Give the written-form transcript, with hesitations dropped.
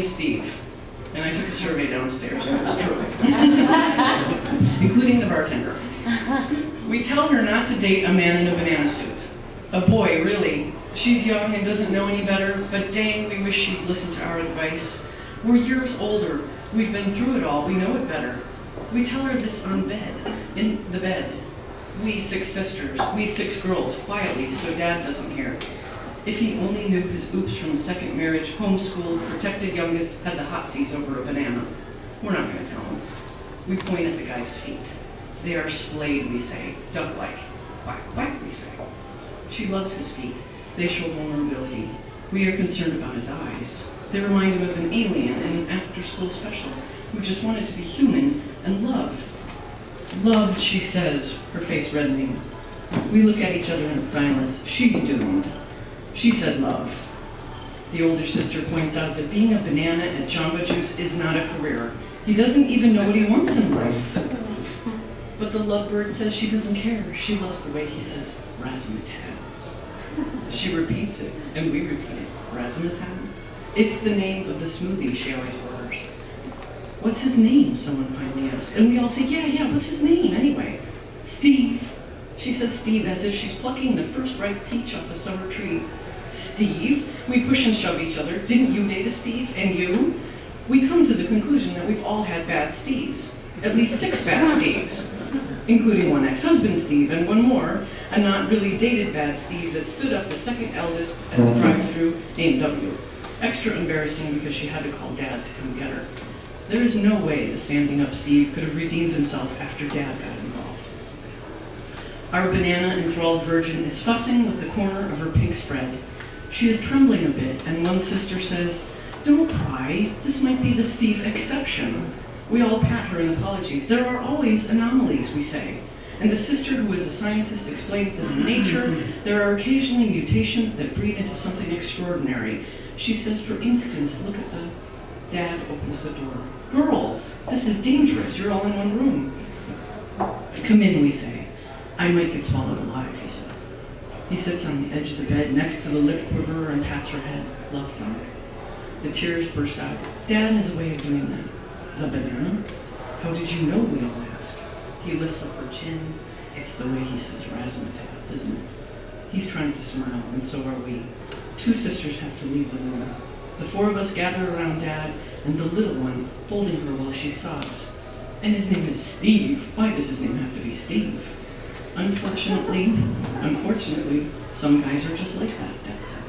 Steve, and I took a survey downstairs, and it was true, including the bartender. We tell her not to date a man in a banana suit. A boy, really. She's young and doesn't know any better, but dang, we wish she'd listen to our advice. We're years older. We've been through it all. We know it better. We tell her this in the bed. We 6 sisters, we 6 girls, quietly, so Dad doesn't hear. If he only knew his oops from the second marriage, homeschooled, protected youngest, had the hotsies over a banana. We're not going to tell him. We point at the guy's feet. They are splayed, we say, duck-like. Quack, quack, we say. She loves his feet. They show vulnerability. We are concerned about his eyes. They remind him of an alien in an after-school special who just wanted to be human and loved. Loved, she says, her face reddening. We look at each other in silence. She's doomed. She said loved. The older sister points out that being a banana at Jamba Juice is not a career. He doesn't even know what he wants in life. But the lovebird says she doesn't care. She loves the way he says razzmatazz. She repeats it, and we repeat it. Razzmatazz? It's the name of the smoothie she always orders. What's his name? Someone finally asks. And we all say, yeah, what's his name anyway? Steve. She says Steve as if she's plucking the first ripe peach off a summer tree. Steve? We push and shove each other. Didn't you date a Steve? And you? We come to the conclusion that we've all had bad Steves. At least 6 bad Steves. Including one ex-husband Steve and one more, a not really dated bad Steve that stood up the second eldest at the drive-thru named W. Extra embarrassing because she had to call Dad to come get her. There is no way the standing up Steve could have redeemed himself after Dad got involved. Our banana-enthralled virgin is fussing with the corner of her pink spread. She is trembling a bit, and one sister says, "Don't cry, this might be the Steve exception." We all pat her in apologies. There are always anomalies, we say. And the sister who is a scientist explains that in nature, there are occasionally mutations that breed into something extraordinary. She says, for instance, look at the... Dad opens the door. "Girls, this is dangerous. You're all in one room." "Come in," we say. "I might get swallowed alive," he says. He sits on the edge of the bed next to the lip quiverer and pats her head. Love dog. The tears burst out. Dad has a way of doing that. "The banana? How did you know?" we all ask. He lifts up her chin. It's the way he says razzmatazz, isn't it? He's trying to smile, and so are we. 2 sisters have to leave the room. The 4 of us gather around Dad, and the little one holding her while she sobs. And his name is Steve. Why does his name have to be Steve? Unfortunately, some guys are just like that, Dad says.